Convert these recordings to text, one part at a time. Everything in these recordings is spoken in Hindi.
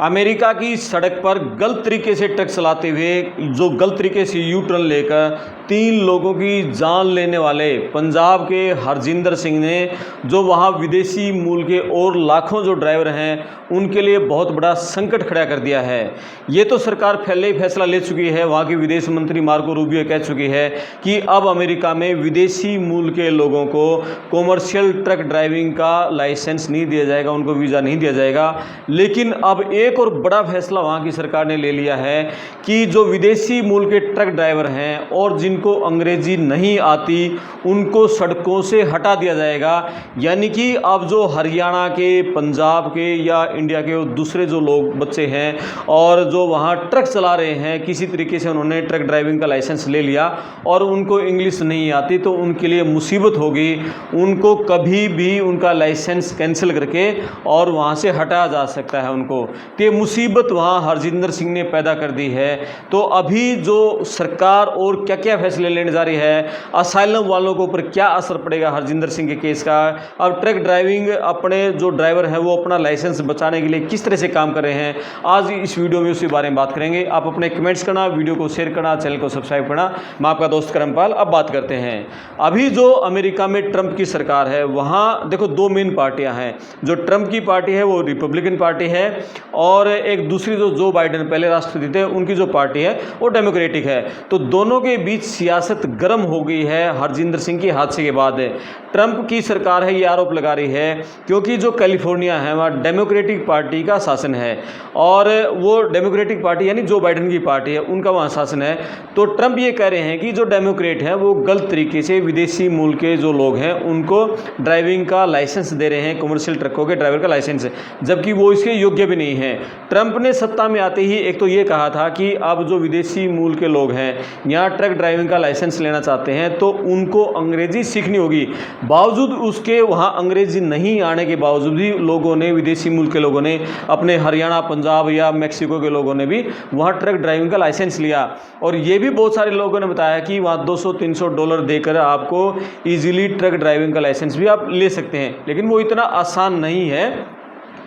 अमेरिका की सड़क पर गलत तरीके से ट्रक चलाते हुए गलत तरीके से यू टर्न लेकर 3 लोगों की जान लेने वाले पंजाब के हरजिंदर सिंह ने जो वहाँ विदेशी मूल के और लाखों जो ड्राइवर हैं उनके लिए बहुत बड़ा संकट खड़ा कर दिया है। ये तो सरकार पहले ही फैसला ले चुकी है, वहाँ की विदेश मंत्री मार्को रूबियो कह चुकी है कि अब अमेरिका में विदेशी मूल के लोगों को कॉमर्शियल ट्रक ड्राइविंग का लाइसेंस नहीं दिया जाएगा, उनको वीज़ा नहीं दिया जाएगा। लेकिन अब एक और बड़ा फैसला वहाँ की सरकार ने ले लिया है कि जो विदेशी मूल के ट्रक ड्राइवर हैं और जिनको अंग्रेजी नहीं आती उनको सड़कों से हटा दिया जाएगा। यानी कि अब जो हरियाणा के, पंजाब के या इंडिया के दूसरे जो लोग बच्चे हैं और जो वहाँ ट्रक चला रहे हैं, किसी तरीके से उन्होंने ट्रक ड्राइविंग का लाइसेंस ले लिया और उनको इंग्लिश नहीं आती, तो उनके लिए मुसीबत होगी। उनको कभी भी उनका लाइसेंस कैंसिल करके और वहाँ से हटाया जा सकता है उनको। तो ये मुसीबत वहाँ हरजिंदर सिंह ने पैदा कर दी है। तो अभी जो सरकार और क्या क्या फैसले लेने जा रही है, असाइलम वालों के ऊपर क्या असर पड़ेगा हरजिंदर सिंह के केस का, अब ट्रक ड्राइविंग अपने जो ड्राइवर हैं वो अपना लाइसेंस बचाने के लिए किस तरह से काम कर रहे हैं, आज इस वीडियो में उसी बारे में बात करेंगे। आप अपने कमेंट्स करना, वीडियो को शेयर करना, चैनल को सब्सक्राइब करना। मैं आपका दोस्त करमपाल। अब बात करते हैं अभी जो अमेरिका में ट्रंप की सरकार है, वहाँ देखो 2 मेन पार्टियाँ हैं। जो ट्रंप की पार्टी है वो रिपब्लिकन पार्टी है और एक दूसरी जो बाइडेन पहले राष्ट्रपति थे उनकी जो पार्टी है वो डेमोक्रेटिक है। तो दोनों के बीच सियासत गर्म हो गई है हरजिंदर सिंह के हादसे के बाद। ट्रंप की सरकार है ये आरोप लगा रही है क्योंकि जो कैलिफोर्निया है वहाँ डेमोक्रेटिक पार्टी का शासन है और वो डेमोक्रेटिक पार्टी यानी जो बाइडेन की पार्टी है उनका वहाँ शासन है। तो ट्रंप ये कह रहे हैं कि जो डेमोक्रेट हैं वो गलत तरीके से विदेशी मूल के जो लोग हैं उनको ड्राइविंग का लाइसेंस दे रहे हैं, कमर्शियल ट्रकों के ड्राइवर का लाइसेंस, जबकि वो इसके योग्य भी नहीं है। ट्रंप ने सत्ता में आते ही एक तो ये कहा था कि अब जो विदेशी मूल के लोग हैं यहाँ ट्रक ड्राइविंग का लाइसेंस लेना चाहते हैं तो उनको अंग्रेजी सीखनी होगी। बावजूद उसके वहाँ अंग्रेजी नहीं आने के बावजूद भी लोगों ने, विदेशी मूल के लोगों ने, अपने हरियाणा, पंजाब या मैक्सिको के लोगों ने भी वहाँ ट्रक ड्राइविंग का लाइसेंस लिया। और ये भी बहुत सारे लोगों ने बताया कि वहाँ $200-300 देकर आपको ईजिली ट्रक ड्राइविंग का लाइसेंस भी आप ले सकते हैं। लेकिन वो इतना आसान नहीं है,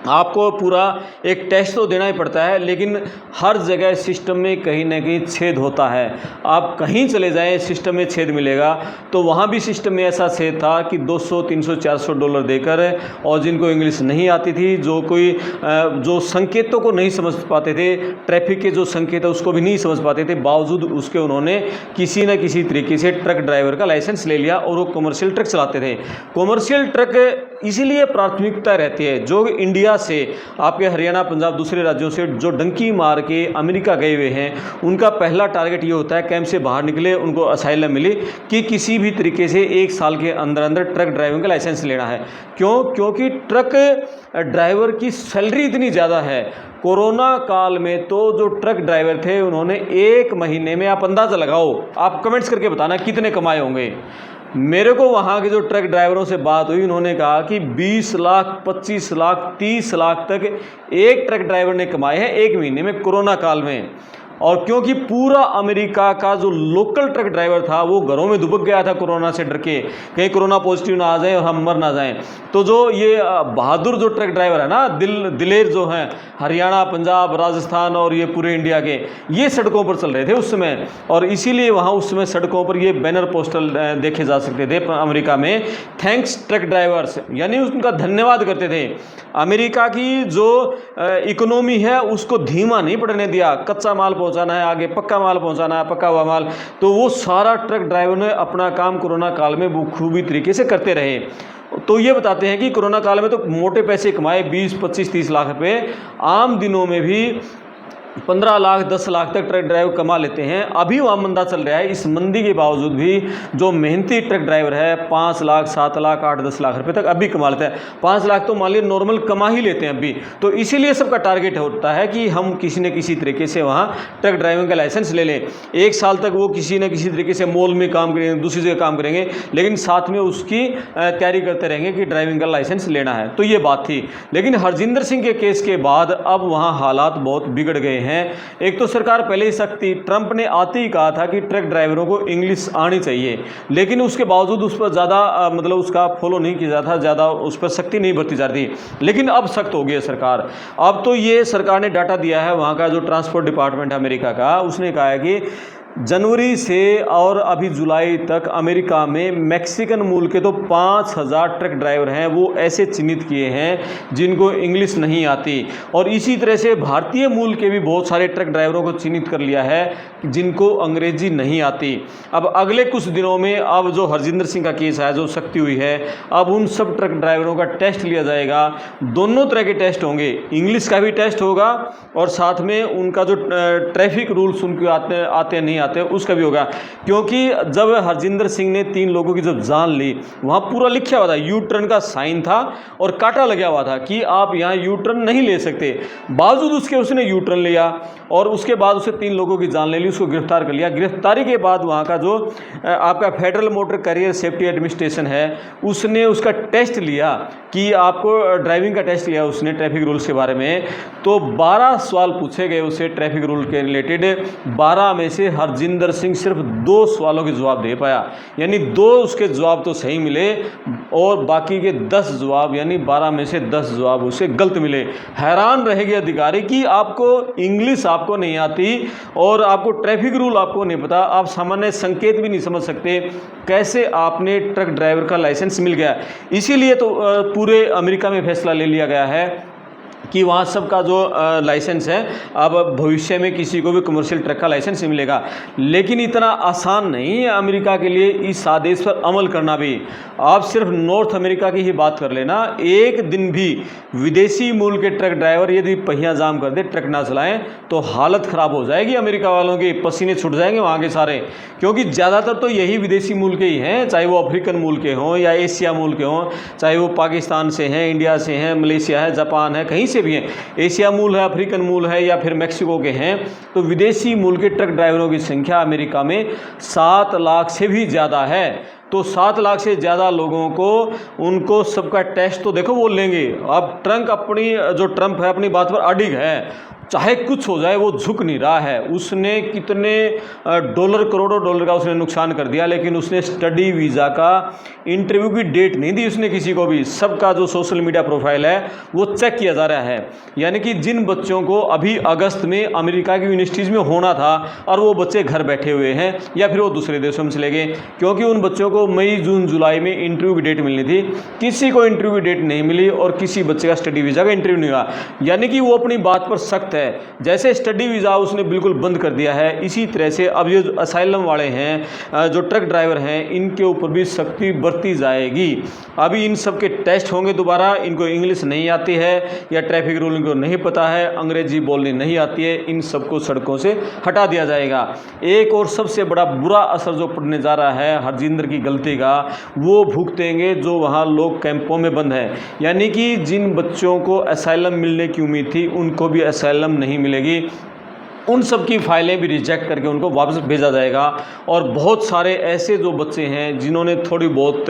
आपको पूरा एक टेस्ट तो देना ही पड़ता है। लेकिन हर जगह सिस्टम में कहीं ना कहीं छेद होता है। आप कहीं चले जाएं सिस्टम में छेद मिलेगा। तो वहाँ भी सिस्टम में ऐसा छेद था कि $200-300-400 देकर और जिनको इंग्लिश नहीं आती थी, जो संकेतों को नहीं समझ पाते थे, ट्रैफिक के जो संकेत है उसको भी नहीं समझ पाते थे, बावजूद उसके उन्होंने किसी न किसी तरीके से ट्रक ड्राइवर का लाइसेंस ले लिया और वो कमर्शियल ट्रक चलाते थे। कमर्शियल ट्रक इसीलिए प्राथमिकता रहती है जो इंडिया से, आपके हरियाणा, पंजाब, दूसरे राज्यों से जो डंकी मार के अमेरिका गए हुए हैं उनका पहला टारगेट ये होता है कैंप से बाहर निकले, उनको असाइलम मिले कि किसी भी तरीके से 1 साल के अंदर अंदर ट्रक ड्राइविंग का लाइसेंस लेना है। क्योंकि ट्रक ड्राइवर की सैलरी इतनी ज़्यादा है। कोरोना काल में तो जो ट्रक ड्राइवर थे उन्होंने 1 महीने में, आप अंदाज़ा लगाओ, आप कमेंट्स करके बताना कितने कमाए होंगे। मेरे को वहाँ के जो ट्रक ड्राइवरों से बात हुई, उन्होंने कहा कि 20 लाख, 25 लाख, 30 लाख तक एक ट्रक ड्राइवर ने कमाए हैं 1 महीने में कोरोना काल में। और क्योंकि पूरा अमेरिका का जो लोकल ट्रक ड्राइवर था वो घरों में दुबक गया था कोरोना से डर के, कहीं कोरोना पॉजिटिव ना आ जाए और हम मर ना जाएं। तो जो ये बहादुर जो ट्रक ड्राइवर है ना, दिलेर जो हैं, हरियाणा, पंजाब, राजस्थान और ये पूरे इंडिया के, ये सड़कों पर चल रहे थे उस समय। और इसीलिए वहाँ उस समय सड़कों पर ये बैनर पोस्टर देखे जा सकते थे अमेरिका में, थैंक्स ट्रक ड्राइवर्स, यानी उनका धन्यवाद करते थे। अमेरिका की जो इकोनॉमी है उसको धीमा नहीं पड़ने दिया, कच्चा माल पहुंचाना है, आगे पक्का माल पहुंचाना है, पक्का हुआ माल। तो वो सारा ट्रक ड्राइवर ने अपना काम कोरोना काल में बखूबी तरीके से करते रहे। तो ये बताते हैं कि कोरोना काल में तो मोटे पैसे कमाए, 20, 25, 30 लाख रुपए। आम दिनों में भी 15 लाख, 10 लाख तक ट्रक ड्राइवर कमा लेते हैं। अभी वहाँ मंदा चल रहा है, इस मंदी के बावजूद भी जो मेहनती ट्रक ड्राइवर है 5 लाख, 7 लाख, 8-10 लाख रुपए तक अभी कमा लेता है। 5 लाख तो मान लीजिए नॉर्मल कमा ही लेते हैं अभी। तो इसीलिए सबका टारगेट होता है कि हम किसी न किसी तरीके से वहाँ ट्रक ड्राइविंग का लाइसेंस ले लें। 1 साल तक वो किसी न किसी तरीके से मॉल में काम करेंगे, दूसरी जगह काम करेंगे, लेकिन साथ में उसकी तैयारी करते रहेंगे कि ड्राइविंग का लाइसेंस लेना है। तो ये बात थी। लेकिन हरजिंदर सिंह के केस के बाद अब वहाँ हालात बहुत बिगड़ गए हैं। एक तो सरकार पहले ही सख्ती, ट्रंप ने आते ही कहा था कि ट्रक ड्राइवरों को इंग्लिश आनी चाहिए, लेकिन उसके बावजूद उस पर ज़्यादा मतलब उसका फॉलो नहीं किया जाता, ज़्यादा उस पर सख्ती नहीं बरती जाती। लेकिन अब सख्त हो गई है सरकार। अब तो ये सरकार ने डाटा दिया है, वहाँ का जो ट्रांसपोर्ट डिपार्टमेंट है अमेरिका का, उसने कहा है कि जनवरी से और अभी जुलाई तक अमेरिका में मैक्सिकन मूल के तो 5000 ट्रक ड्राइवर हैं, वो ऐसे चिन्हित किए हैं जिनको इंग्लिश नहीं आती। और इसी तरह से भारतीय मूल के भी बहुत सारे ट्रक ड्राइवरों को चिन्हित कर लिया है जिनको अंग्रेजी नहीं आती। अब अगले कुछ दिनों में अब जो हरजिंदर सिंह का केस है, जो सख्ती हुई है, अब उन सब ट्रक ड्राइवरों का टेस्ट लिया जाएगा। दोनों तरह के टेस्ट होंगे, इंग्लिश का भी टेस्ट होगा और साथ में उनका जो ट्रैफिक रूल्स उनके आते नहीं आते उसका भी होगा। क्योंकि जब हरजिंदर सिंह ने 3 लोगों की जब जान ली, वहाँ पूरा लिखा हुआ था, यू टर्न का साइन था और कांटा लगा हुआ था कि आप यहाँ यू टर्न नहीं ले सकते। बावजूद उसके उसने यू टर्न लिया और उसके बाद उसे 3 लोगों की जान ले ली, उसको गिरफ्तार कर लिया। गिरफ्तारी के बाद वहाँ का जो आपका federal motor carrier safety administration है, उसने उसका टेस्ट लिया कि आपको ड्राइविंग का टेस्ट लिया उसने ट्रैफिक रूल्स के बारे में। तो 12 सवाल पूछे गए उसे ट्रैफिक रूल के रिलेटेड। 12 में से हरजिंदर सिंह सिर्फ 2 सवालों के जवाब दे पाया, यानी 2 उसके जवाब तो सही मिले और बाकी के 10 जवाब यानी 12 में से 10 जवाब उसे गलत मिले। हैरान रहेंगे अधिकारी कि आपको इंग्लिश आपको नहीं आती और आपको ट्रैफिक रूल आपको नहीं पता, आप सामान्य संकेत भी नहीं समझ सकते, कैसे आपने ट्रक ड्राइवर का लाइसेंस मिल गया। इसीलिए तो पूरे अमेरिका में फैसला ले लिया गया है कि वहाँ सबका जो लाइसेंस है, अब भविष्य में किसी को भी कमर्शियल ट्रक का लाइसेंस नहीं मिलेगा। लेकिन इतना आसान नहीं है अमेरिका के लिए इस आदेश पर अमल करना भी। आप सिर्फ नॉर्थ अमेरिका की ही बात कर लेना, एक दिन भी विदेशी मूल के ट्रक ड्राइवर यदि पहिया जाम कर दे, ट्रक ना चलाएं, तो हालत ख़राब हो जाएगी अमेरिका वालों की, पसीने छूट जाएंगे वहाँ के सारे। क्योंकि ज़्यादातर तो यही विदेशी मूल के ही हैं, चाहे वो अफ्रीकन मूल के हों या एशिया मूल के हों, चाहे वो पाकिस्तान से हैं, इंडिया से हैं, मलेशिया है, जापान है, कहीं से भी हैं, एशिया मूल है, अफ्रीकन मूल है या फिर मैक्सिको के हैं। तो विदेशी मूल के ट्रक ड्राइवरों की संख्या अमेरिका में 7 लाख से भी ज़्यादा है। तो 7 लाख से ज़्यादा लोगों को उनको सबका टेस्ट तो देखो वो लेंगे। अब ट्रंप है अपनी बात पर अडिग है, चाहे कुछ हो जाए वो झुक नहीं रहा है। उसने कितने करोड़ों डॉलर का उसने नुकसान कर दिया, लेकिन उसने स्टडी वीज़ा का इंटरव्यू की डेट नहीं दी उसने किसी को भी। सबका जो सोशल मीडिया प्रोफाइल है वो चेक किया जा रहा है। यानी कि जिन बच्चों को अभी अगस्त में अमेरिका की यूनिवर्सिटीज़ में होना था और वो बच्चे घर बैठे हुए हैं या फिर वो दूसरे देशों में चले गए, क्योंकि उन बच्चों को मई जून जुलाई में इंटरव्यू की डेट मिलनी थी, किसी को इंटरव्यू की डेट नहीं मिली और किसी बच्चे का स्टडी वीज़ा का इंटरव्यू नहीं हुआ। यानी कि वो अपनी बात पर सख्त है। जैसे स्टडी वीज़ा उसने बिल्कुल बंद कर दिया है, इसी तरह से अब ये जो असाइलम वाले हैं, जो ट्रक ड्राइवर हैं, इनके ऊपर भी सख्ती बरती जाएगी। अभी इन सब के टेस्ट होंगे दोबारा। इनको इंग्लिश नहीं आती है या ट्रैफिक रूल इनको नहीं पता है, अंग्रेजी बोलनी नहीं आती है, इन सबको सड़कों से हटा दिया जाएगा। एक और सबसे बड़ा बुरा असर जो पड़ने जा रहा है हरजिंदर की गलती का, वो भुगतेंगे जो वहाँ लोग कैंपों में बंद हैं। यानी कि जिन बच्चों को असाइलम मिलने की उम्मीद थी उनको भी असाइलम नहीं मिलेगी, उन सब की फाइलें भी रिजेक्ट करके उनको वापस भेजा जाएगा। और बहुत सारे ऐसे जो बच्चे हैं जिन्होंने थोड़ी बहुत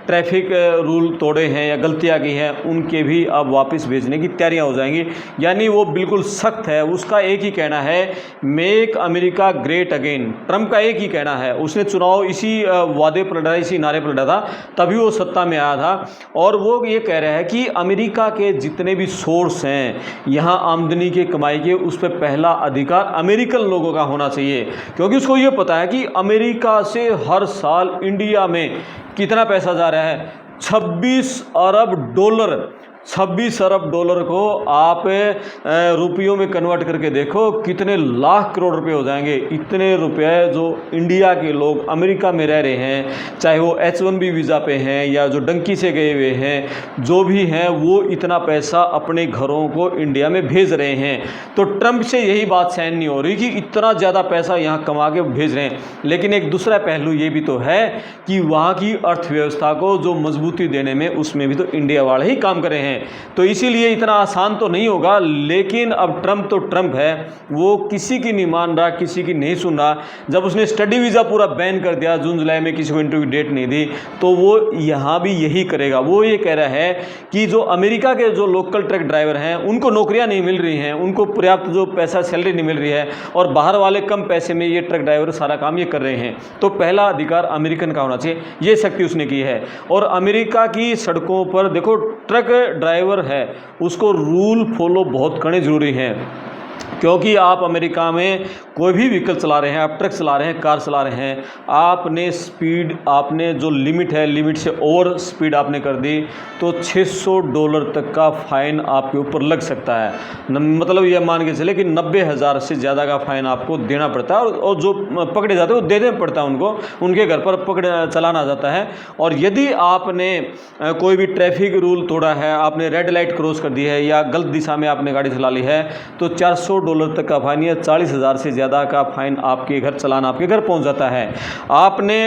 ट्रैफिक रूल तोड़े हैं या गलतियां की हैं, उनके भी अब वापस भेजने की तैयारियां हो जाएंगी। यानी वो बिल्कुल सख्त है। उसका एक ही कहना है, make America great again. Trump का एक ही कहना है, उसने चुनाव इसी वादे पर लड़ा, इसी नारे पर लड़ा था, तभी वो सत्ता में आया था। और वो ये कह रहा है कि अमेरिका के जितने भी सोर्स हैं यहाँ आमदनी के कमाई के, उस पर पहला अधिकार अमेरिकन लोगों का होना चाहिए। क्योंकि उसको ये पता है कि अमेरिका से हर साल इंडिया में कितना पैसा जा रहा है, 26 अरब डॉलर। 26 अरब डॉलर को आप रुपयों में कन्वर्ट करके देखो कितने लाख करोड़ रुपए हो जाएंगे। इतने रुपए जो इंडिया के लोग अमेरिका में रह रहे हैं, चाहे वो H1B वीज़ा पे हैं या जो डंकी से गए हुए हैं, जो भी हैं, वो इतना पैसा अपने घरों को इंडिया में भेज रहे हैं। तो ट्रंप से यही बात सहन नहीं हो रही कि इतना ज़्यादा पैसा यहाँ कमा के भेज रहे हैं। लेकिन एक दूसरा पहलू ये भी तो है कि वहाँ की अर्थव्यवस्था को जो मजबूती देने में, उसमें भी तो इंडिया वाले ही काम कर रहे हैं। हैं। तो इसीलिए इतना आसान तो नहीं होगा, लेकिन अब ट्रंप तो ट्रंप है, वो किसी की नहीं मान रहा, किसी की नहीं सुन रहा। जब उसने स्टडी वीज़ा पूरा बैन कर दिया, जून जुलाई में किसी को इंटरव्यू डेट नहीं दी, तो वो यहाँ भी यही करेगा। वो ये कह रहा है कि जो अमेरिका के जो लोकल ट्रक ड्राइवर हैं उनको नौकरियाँ नहीं मिल रही हैं, उनको पर्याप्त जो पैसा सैलरी नहीं मिल रही है, और बाहर वाले कम पैसे में ये ट्रक ड्राइवर सारा काम ये कर रहे हैं। तो पहला अधिकार अमेरिकन का होना चाहिए, ये शक्ति उसने की है। और अमेरिका की सड़कों पर देखो, ट्रक ड्राइवर है उसको रूल फॉलो बहुत करने ज़रूरी हैं, क्योंकि आप अमेरिका में कोई भी व्हीकल चला रहे हैं, आप ट्रक चला रहे हैं, कार चला रहे हैं, आपने स्पीड, आपने जो लिमिट है, लिमिट से ओवर स्पीड आपने कर दी तो $600 तक का फ़ाइन आपके ऊपर लग सकता है। मतलब ये मान के चले कि 90,000 से ज़्यादा का फ़ाइन आपको देना पड़ता है, और जो पकड़े जाते हैं वो देना पड़ता है उनको, उनके घर पर पकड़ चलाना जाता है। और यदि आपने कोई भी ट्रैफिक रूल तोड़ा है, आपने रेड लाइट क्रॉस कर दी है या गलत दिशा में आपने गाड़ी चला ली है, तो $400 तक का फाइन या 40,000 से ज़्यादा का फाइन आपके घर, चलाना आपके घर पहुंच जाता है। आपने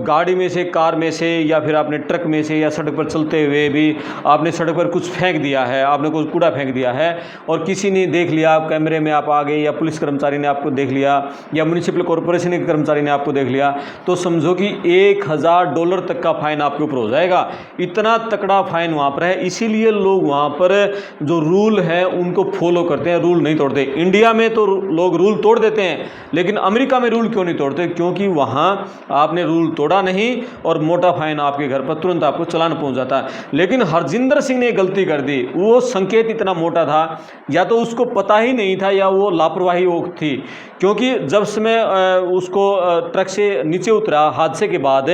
गाड़ी में से, कार में से, या फिर आपने ट्रक में से, या सड़क पर चलते हुए भी आपने सड़क पर कुछ फेंक दिया है, आपने कुछ कूड़ा फेंक दिया है और किसी ने देख लिया, आप कैमरे में आप आ गए, या पुलिस कर्मचारी ने आपको देख लिया, या म्यूनिसिपल कॉरपोरेशन के कर्मचारी ने आपको देख लिया, तो समझो कि $1,000 तक का फाइन आपके ऊपर हो जाएगा। इतना तकड़ा फाइन वहाँ पर है, इसीलिए लोग वहाँ पर जो रूल है उनको फॉलो करते हैं, रूल नहीं तोड़ते। इंडिया में तो लोग रूल तोड़ देते हैं, लेकिन अमेरिका में रूल क्यों नहीं तोड़ते? क्योंकि वहाँ आपने रूल तोड़ा नहीं और मोटा फाइन आपके घर पर तुरंत आपको चालान पहुंच जाता है। लेकिन हरजिंदर सिंह ने गलती कर दी, वो संकेत इतना मोटा था, या तो उसको पता ही नहीं था या वो लापरवाही वो थी, क्योंकि जब समय उसको ट्रक से नीचे उतरा हादसे के बाद,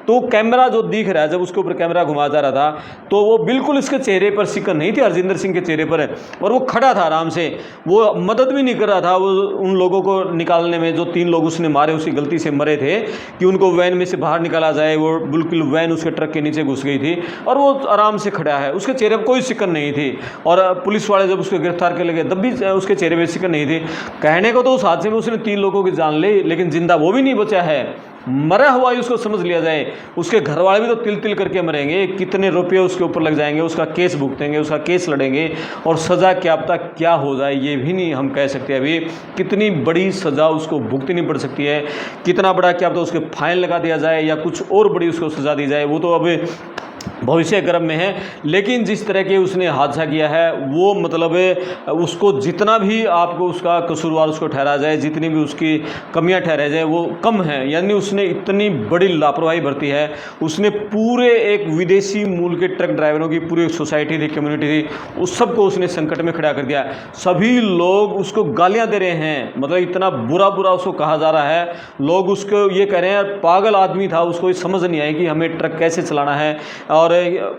तो कैमरा जो दिख रहा है, जब उसके ऊपर कैमरा घुमा जा रहा था, तो वो बिल्कुल इसके चेहरे पर सिकन नहीं थी, हरजिंदर सिंह के चेहरे पर, और वो खड़ा था आराम से, वो मदद भी नहीं कर रहा था वो उन लोगों को निकालने में। जो 3 लोग उसने मारे, उसी गलती से मरे थे कि उनको वैन में से बाहर निकाला जाए, वो बिल्कुल वैन उसके ट्रक के नीचे घुस गई थी, और वो आराम से खड़ा है, उसके चेहरे पर कोई सिकन नहीं थी। और पुलिस वाले जब उसको गिरफ्तार कर लगे तब भी उसके चेहरे पर सिकन नहीं थी। कहने को तो उस हादसे में उसने 3 लोगों की जान ली, लेकिन जिंदा वो भी नहीं बचा है, मरा हुआ ही उसको समझ लिया जाए। उसके घर वाले भी तो तिल तिल करके मरेंगे, कितने रुपये उसके ऊपर लग जाएंगे, उसका केस भुगतेंगे, उसका केस लड़ेंगे, और सज़ा क्या पता क्या हो जाए ये भी नहीं हम कह सकते। अभी कितनी बड़ी सज़ा उसको भुगतनी पड़ सकती है, कितना बड़ा क्या पता उसके फाइन लगा दिया जाए या कुछ और बड़ी उसको सज़ा दी जाए, वो तो अब भविष्य गर्भ में है। लेकिन जिस तरह के उसने हादसा किया है, वो मतलब उसको जितना भी आपको उसका कसूरवार उसको ठहरा जाए, जितनी भी उसकी कमियां ठहराई जाए, वो कम है। यानी उसने इतनी बड़ी लापरवाही बरती है, उसने पूरे एक विदेशी मूल के ट्रक ड्राइवरों की पूरी सोसाइटी थी, कम्युनिटी थी, उस सबको उसने संकट में खड़ा कर दिया। सभी लोग उसको गालियां दे रहे हैं, मतलब इतना बुरा बुरा उसको कहा जा रहा है। लोग उसको ये कह रहे हैं पागल आदमी था, उसको समझ नहीं आई कि हमें ट्रक कैसे चलाना है। और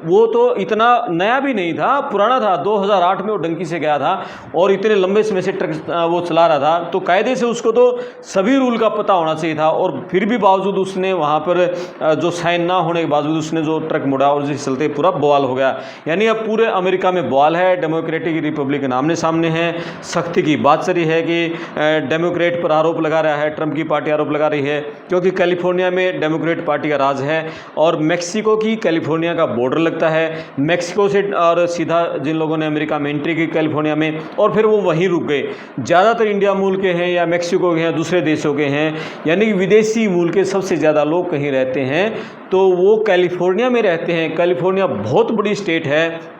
वो तो इतना नया भी नहीं था, पुराना था, 2008 में वो डंकी से गया था और इतने लंबे समय से ट्रक वो चला रहा था, तो कायदे से उसको तो सभी रूल का पता होना चाहिए था। और फिर भी बावजूद उसने वहाँ पर जो साइन ना होने के बावजूद उसने जो ट्रक मुड़ा और जिस चलते पूरा बवाल हो गया। यानी अब पूरे अमेरिका में बवाल है, डेमोक्रेटिक रिपब्लिकन आमने सामने है। सख्ती की बात चली है कि डेमोक्रेट पर आरोप लगा रहा है, ट्रंप की पार्टी आरोप लगा रही है, क्योंकि कैलिफोर्निया में डेमोक्रेट पार्टी का राज है और मैक्सिको की कैलिफोर्निया का बॉर्डर लगता है। मैक्सिको से और सीधा जिन लोगों ने अमेरिका में एंट्री की कैलिफोर्निया में, और फिर वो वहीं रुक गए। ज़्यादातर इंडिया मूल के हैं या मैक्सिको के हैं, दूसरे देशों के हैं, यानी कि विदेशी मूल के सबसे ज़्यादा लोग कहीं रहते हैं तो वो कैलिफोर्निया में रहते हैं। कैलिफोर्निया बहुत बड़ी स्टेट है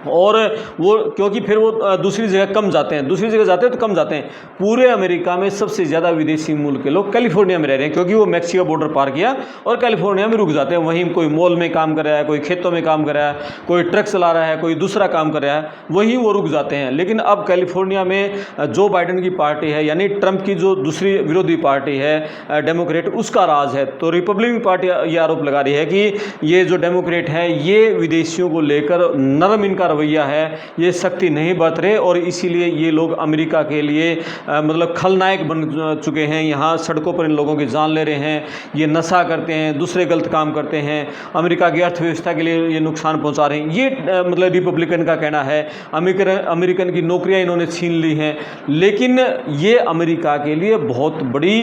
और वो क्योंकि फिर वो दूसरी जगह कम जाते हैं, दूसरी जगह जाते हैं तो कम जाते हैं। पूरे अमेरिका में सबसे ज़्यादा विदेशी मूल के लोग कैलिफोर्निया में रह रहे हैं, क्योंकि वो मैक्सिको बॉर्डर पार किया और कैलिफोर्निया में रुक जाते हैं। वहीं कोई मॉल में काम कर रहा है, कोई खेतों में काम कर रहा है, कोई ट्रक चला रहा है, कोई दूसरा काम कर रहा है, वहीं वो रुक जाते हैं। लेकिन अब कैलिफोर्निया में जो बाइडेन की पार्टी है, यानी ट्रंप की जो दूसरी विरोधी पार्टी है डेमोक्रेट, उसका राज है। तो रिपब्लिकन पार्टी ये आरोप लगा रही है कि ये जो डेमोक्रेट हैं ये विदेशियों को लेकर नरम इनका रवैया है, ये सख्ती नहीं बरत रहे, और इसीलिए ये लोग अमेरिका के लिए मतलब खलनायक बन चुके हैं। यहाँ सड़कों पर इन लोगों की जान ले रहे हैं, ये नशा करते हैं, दूसरे गलत काम करते हैं, अमेरिका की अर्थव्यवस्था के लिए ये नुकसान पहुंचा रहे हैं। ये मतलब रिपब्लिकन का कहना है। अमेरिकन की नौकरियां इन्होंने छीन ली हैं, लेकिन ये अमेरिका के लिए बहुत बड़ी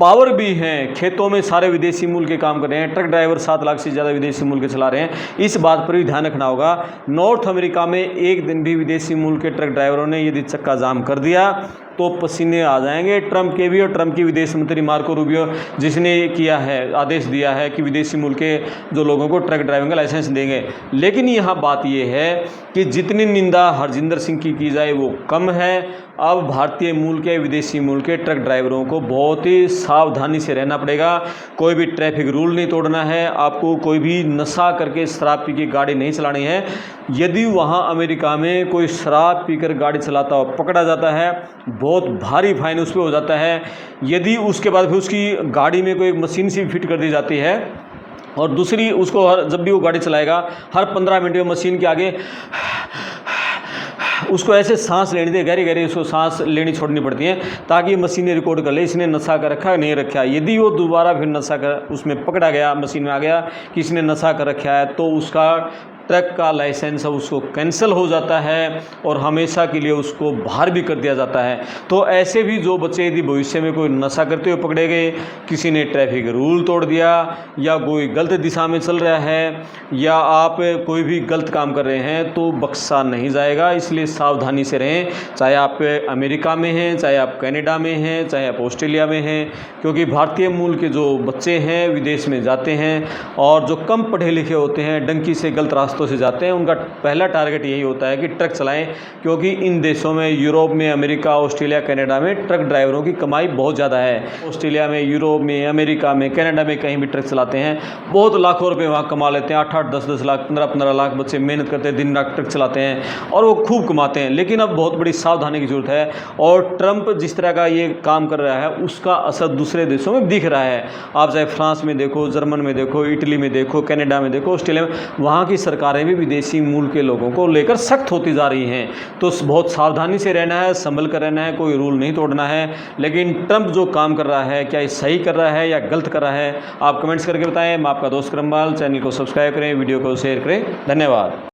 पावर भी हैं, खेतों में सारे विदेशी मूल के काम कर रहे हैं, ट्रक ड्राइवर 7 लाख से ज़्यादा विदेशी मूल के चला रहे हैं। इस बात पर भी ध्यान रखना होगा। नॉर्थ अमेरिका में एक दिन भी विदेशी मूल के ट्रक ड्राइवरों ने यदि चक्का जाम कर दिया तो पसीने आ जाएंगे ट्रंप के भी और ट्रंप की विदेश मंत्री मार्को रूबियो, जिसने किया है, आदेश दिया है कि विदेशी मूल के जो लोगों को ट्रक ड्राइविंग का लाइसेंस देंगे। लेकिन यहाँ बात यह है कि जितनी निंदा हरजिंदर सिंह की जाए वो कम है। अब भारतीय मूल के विदेशी मूल के ट्रक ड्राइवरों को बहुत ही सावधानी से रहना पड़ेगा। कोई भी ट्रैफिक रूल नहीं तोड़ना है, आपको कोई भी नशा करके शराब पी के गाड़ी नहीं चलानी है। यदि वहाँ अमेरिका में कोई शराब पीकर गाड़ी चलाता हुआ पकड़ा जाता है, बहुत भारी फाइन उस पर हो जाता है। यदि उसके बाद फिर उसकी गाड़ी में कोई मशीन सी फिट कर दी जाती है और दूसरी उसको जब भी वो गाड़ी चलाएगा हर 15 मिनट में मशीन के आगे उसको ऐसे सांस लेनी दे, गहरी गहरी उसको सांस लेनी छोड़नी पड़ती है ताकि मशीनें रिकॉर्ड कर ले इसने नशा कर रखा है नहीं रखा है। यदि वो दोबारा फिर नशा कर उसमें पकड़ा गया, मशीन में आ गया कि इसने नशा कर रखा है, तो उसका ट्रक का लाइसेंस उसको कैंसिल हो जाता है और हमेशा के लिए उसको बाहर भी कर दिया जाता है। तो ऐसे भी जो बच्चे यदि भविष्य में कोई नशा करते हुए पकड़े गए, किसी ने ट्रैफिक रूल तोड़ दिया या कोई गलत दिशा में चल रहा है या आप कोई भी गलत काम कर रहे हैं तो बख्शा नहीं जाएगा। इसलिए सावधानी से रहें, चाहे आप अमेरिका में हैं, चाहे आप कनाडा में हैं, चाहे आप ऑस्ट्रेलिया में हैं, क्योंकि भारतीय मूल के जो बच्चे हैं विदेश में जाते हैं और जो कम पढ़े लिखे होते हैं, डंकी से गलत रास्तों से जाते हैं, उनका पहला टारगेट यही होता है कि ट्रक चलाएं, क्योंकि इन देशों में, यूरोप में, अमेरिका, ऑस्ट्रेलिया, कनाडा में ट्रक ड्राइवरों की कमाई बहुत ज़्यादा है। ऑस्ट्रेलिया में, यूरोप में, अमेरिका में, कनाडा में कहीं भी ट्रक चलाते हैं, बहुत लाखों रुपए वहाँ कमा लेते हैं। 8-8, 10-10 लाख, 15-15 लाख बच्चे मेहनत करते हैं, दिन रात ट्रक चलाते हैं और वो खूब कमाते हैं। लेकिन अब बहुत बड़ी सावधानी की जरूरत है और ट्रंप जिस तरह का ये काम कर रहा है उसका असर दूसरे देशों में दिख रहा है। आप चाहे फ्रांस में देखो, जर्मन में देखो, इटली में देखो, कनाडा में देखो, ऑस्ट्रेलिया में, वहाँ की सरकारें भी विदेशी मूल के लोगों को लेकर सख्त होती जा रही हैं। तो बहुत सावधानी से रहना है, संभल कर रहना है, कोई रूल नहीं तोड़ना है। लेकिन ट्रंप जो काम कर रहा है, क्या ये सही कर रहा है या गलत कर रहा है, आप कमेंट्स करके बताएं। मैं आपका दोस्त करमवाल, चैनल को सब्सक्राइब करें, वीडियो को शेयर करें। धन्यवाद।